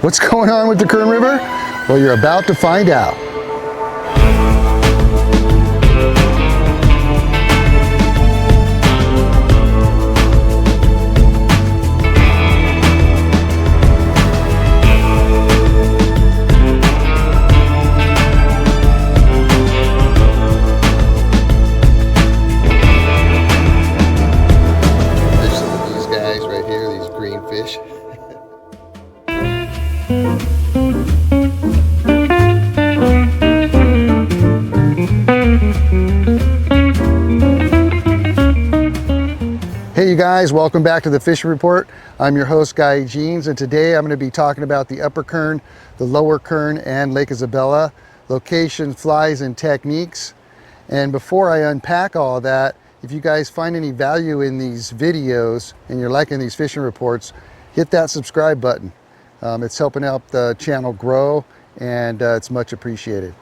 What's going on with the Kern River? Well, you're about to find out. There's some of these guys right here, these green fish. Hey you guys, welcome back to the Fishing Report. I'm your host, Guy Jeans, and today I'm going to be talking about the Upper Kern, the Lower Kern, and Lake Isabella, location, flies, and techniques. And before I unpack all that, if you guys find any value in these videos and you're liking these fishing reports, hit that subscribe button. It's helping out the channel grow, and it's much appreciated.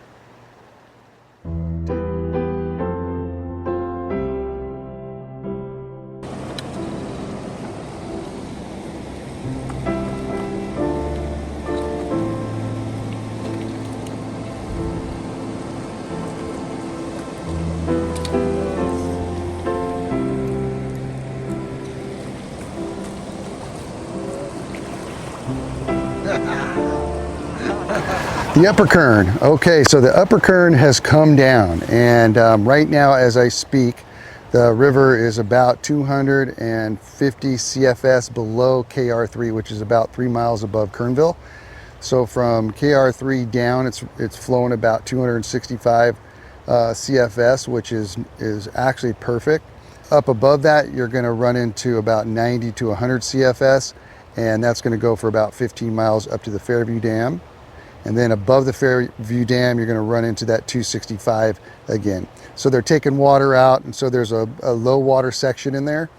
The Upper Kern. Okay, so the Upper Kern has come down, and right now as I speak, the river is about 250 CFS below KR3, which is about 3 miles above Kernville. So from KR3 down, it's flowing about 265 CFS, which is actually perfect. Up above that, you're going to run into about 90 to 100 CFS, and that's going to go for about 15 miles up to the Fairview Dam. And then above the Fairview Dam, you're going to run into that 265 again. So they're taking water out, and so there's a low water section in there,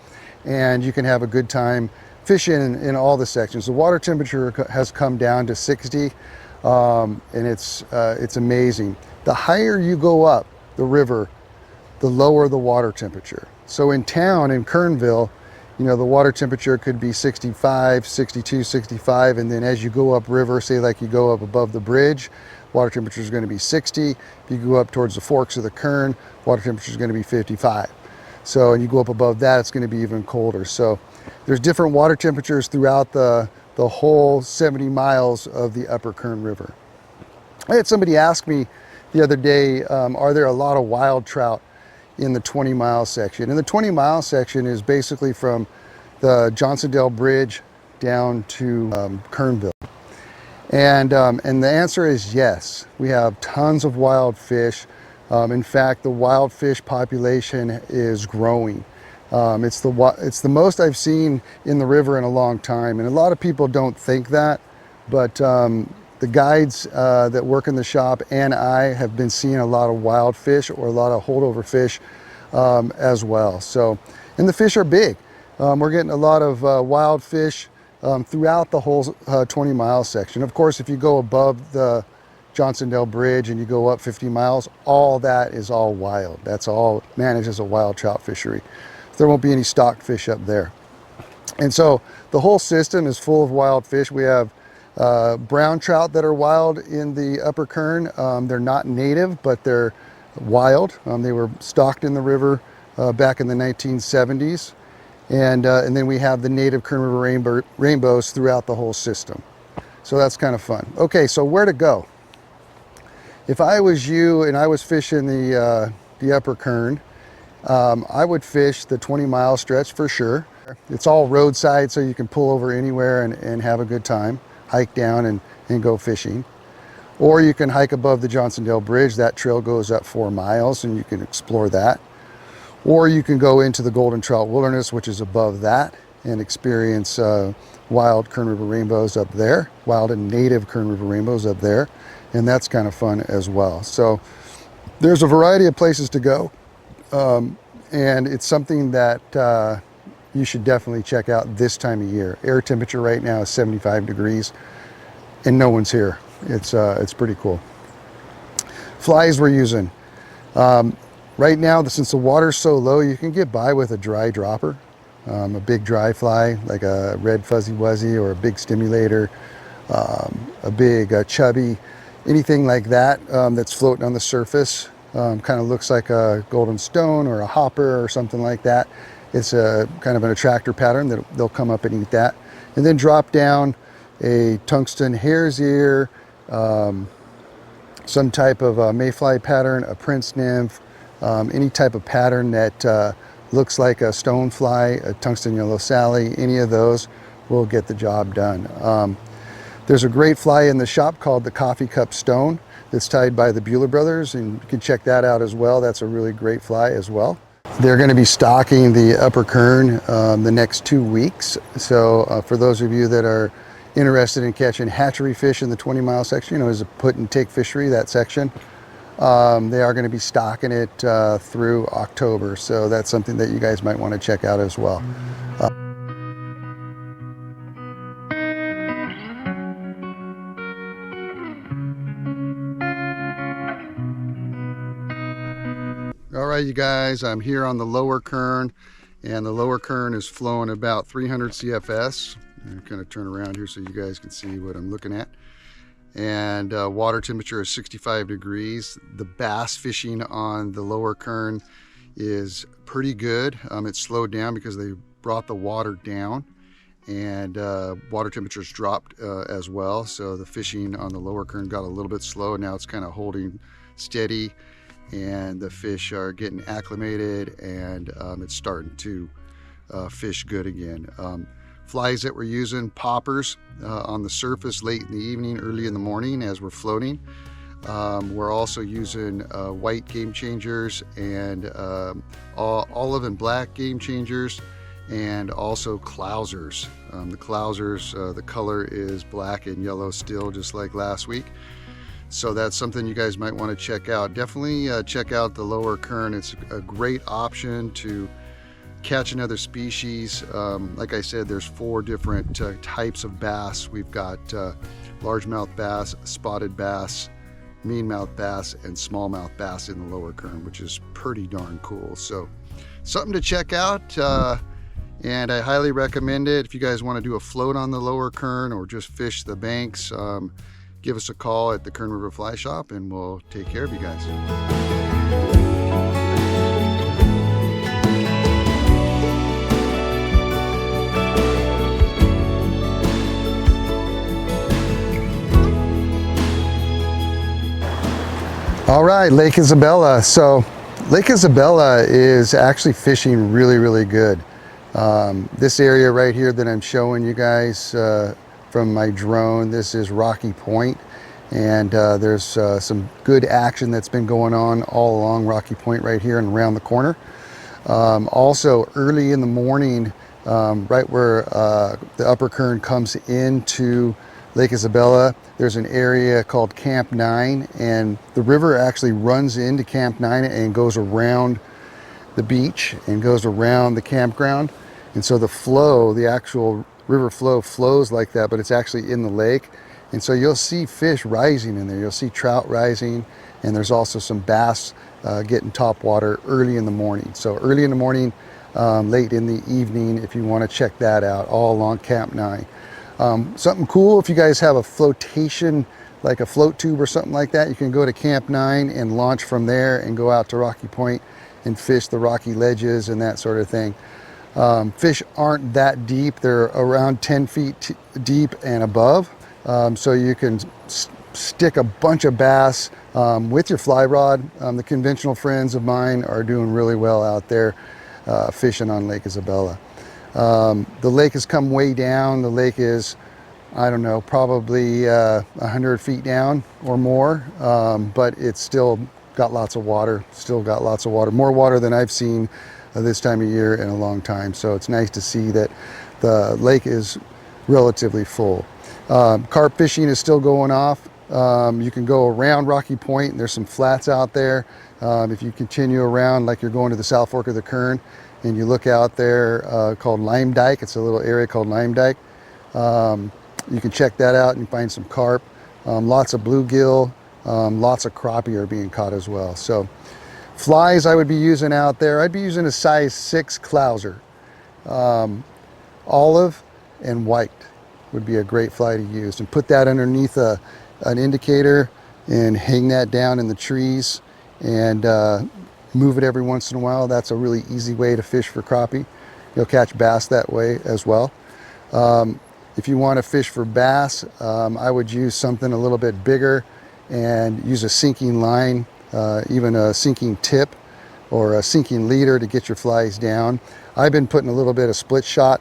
and you can have a good time fishing in all the sections. The water temperature has come down to 60, and it's amazing. The higher you go up the river, the lower the water temperature. So in town, in Kernville, you know, the water temperature could be 65, 62, 65, and then as you go up river, say like you go up above the bridge, water temperature is going to be 60. If you go up towards the forks of the Kern, water temperature is going to be 55. So, and you go up above that, it's going to be even colder. So there's different water temperatures throughout the whole 70 miles of the Upper Kern River. I had somebody ask me the other day, are there a lot of wild trout in the 20-mile section? And the 20-mile section is basically from the Johnsondale Bridge down to Kernville. And the answer is yes. We have tons of wild fish. In fact, the wild fish population is growing. It's the most I've seen in the river in a long time. And a lot of people don't think that, but the guides that work in the shop and I have been seeing a lot of wild fish or a lot of holdover fish as well. So, and the fish are big. We're getting a lot of wild fish throughout the whole 20-mile section. Of course, if you go above the Johnsondale Bridge and you go up 50 miles, all that is all wild. That's all managed as a wild trout fishery. There won't be any stocked fish up there. And so the whole system is full of wild fish. We have brown trout that are wild in the Upper Kern. They're not native, but they're wild. They were stocked in the river back in the 1970s. And then we have the native Kern River rainbows throughout the whole system. So that's kind of fun. Okay, so where to go? If I was you and I was fishing the Upper Kern, I would fish the 20-mile stretch for sure. It's all roadside, so you can pull over anywhere and have a good time. Hike down and go fishing. Or you can hike above the Johnsondale Bridge. That trail goes up 4 miles and you can explore that. Or you can go into the Golden Trout Wilderness, which is above that, and experience wild Kern River rainbows up there, wild and native Kern River rainbows up there, and that's kind of fun as well. So there's a variety of places to go, and it's something that you should definitely check out this time of year. Air temperature right now is 75 degrees, and no one's here. It's pretty cool. Flies we're using. Right now, since the water's so low, you can get by with a dry dropper, a big dry fly like a red fuzzy wuzzy or a big stimulator, a big chubby, anything like that that's floating on the surface. Kind of looks like a golden stone or a hopper or something like that. It's a kind of an attractor pattern that they'll come up and eat that. And then drop down a tungsten hare's ear, some type of mayfly pattern, a prince nymph, any type of pattern that looks like a stonefly, a tungsten yellow Sally, any of those will get the job done. There's a great fly in the shop called the coffee cup stone that's tied by the Bueller brothers, and you can check that out as well. That's a really great fly as well. They're going to be stocking the Upper Kern the next 2 weeks. So for those of you that are interested in catching hatchery fish in the 20-mile section, is a put and take fishery, that section, they are going to be stocking it through October. So that's something that you guys might want to check out as well. All right, you guys, I'm here on the Lower Kern, and the Lower Kern is flowing about 300 CFS. I'm kind of turn around here so you guys can see what I'm looking at. And water temperature is 65 degrees. The bass fishing on the Lower Kern is pretty good. It's slowed down because they brought the water down, and water temperatures dropped as well. So the fishing on the Lower Kern got a little bit slow. Now it's kind of holding steady, and the fish are getting acclimated, and it's starting to fish good again. Flies that we're using, poppers on the surface late in the evening, early in the morning as we're floating. We're also using white game changers and olive and black game changers, and also clousers. The clousers, the color is black and yellow still, just like last week. So that's something you guys might want to check out. Definitely check out the Lower Kern. It's a great option to catch another species. Like I said, there's 4 different types of bass. We've got largemouth bass, spotted bass, meanmouth bass, and smallmouth bass in the Lower Kern, which is pretty darn cool. So something to check out, and I highly recommend it. If you guys want to do a float on the Lower Kern or just fish the banks, give us a call at the Kern River Fly Shop, and we'll take care of you guys. All right, Lake Isabella. So Lake Isabella is actually fishing really, really good. This area right here that I'm showing you guys from my drone, this is Rocky Point, and there's some good action that's been going on all along Rocky Point right here and around the corner. Also early in the morning, right where the Upper Kern comes into Lake Isabella, there's an area called Camp 9, and the river actually runs into Camp 9 and goes around the beach and goes around the campground. And so the flow, the actual river flow flows like that, but it's actually in the lake. And so you'll see fish rising in there. You'll see trout rising, and there's also some bass getting top water early in the morning. So early in the morning, late in the evening, if you want to check that out, all along Camp 9. Something cool, if you guys have a flotation, like a float tube or something like that, you can go to Camp 9 and launch from there and go out to Rocky Point and fish the rocky ledges and that sort of thing. Fish aren't that deep. They're around 10 feet deep and above. So you can stick a bunch of bass with your fly rod. The conventional friends of mine are doing really well out there fishing on Lake Isabella. The lake has come way down. The lake is, I don't know, probably 100 feet down or more, but it's still got lots of water, more water than I've seen this time of year in a long time. So it's nice to see that the lake is relatively full. Carp fishing is still going off. You can go around Rocky Point, and there's some flats out there. If you continue around like you're going to the South Fork of the Kern, and you look out there called Lime Dyke, it's a little area called Lime Dyke. You can check that out and find some carp. Lots of bluegill, lots of crappie are being caught as well. So flies I would be using out there, I'd be using a size 6 clouser, olive and white would be a great fly to use. And put that underneath an indicator and hang that down in the trees and move it every once in a while. That's a really easy way to fish for crappie. You'll catch bass that way as well. If you want to fish for bass, I would use something a little bit bigger and use a sinking line, even a sinking tip or a sinking leader to get your flies down. I've been putting a little bit of split shot,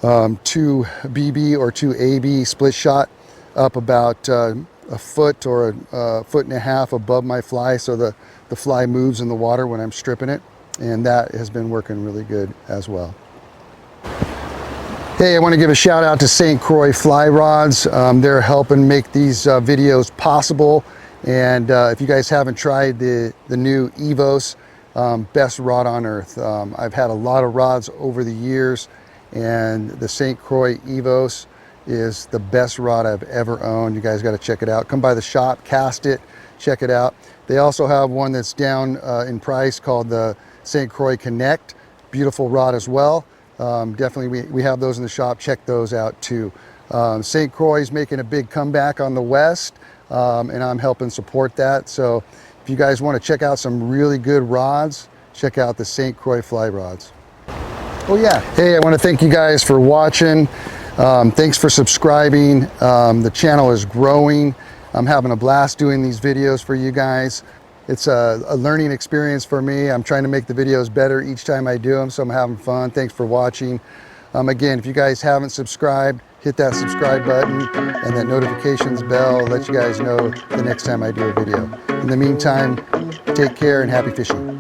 2 BB or 2 AB split shot up about a foot or a foot and a half above my fly, so the fly moves in the water when I'm stripping it, and that has been working really good as well. Hey, I want to give a shout out to St. Croix fly rods. They're helping make these videos possible, and if you guys haven't tried the new Evos, best rod on earth. I've had a lot of rods over the years, and the St. Croix Evos is the best rod I've ever owned. You guys got to check it out. Come by the shop, cast it, check it out. They also have one that's down in price called the St. Croix Connect. Beautiful rod as well. Definitely we have those in the shop. Check those out too. St. Croix is making a big comeback on the west, and I'm helping support that. So if you guys want to check out some really good rods, check out the St. Croix fly rods. Oh yeah, hey, I want to thank you guys for watching. Thanks for subscribing. The channel is growing. I'm having a blast doing these videos for you guys. It's a learning experience for me. I'm trying to make the videos better each time I do them, so I'm having fun. Thanks for watching. Again, if you guys haven't subscribed, hit that subscribe button and that notifications bell. I'll let you guys know the next time I do a video. In the meantime, take care and happy fishing.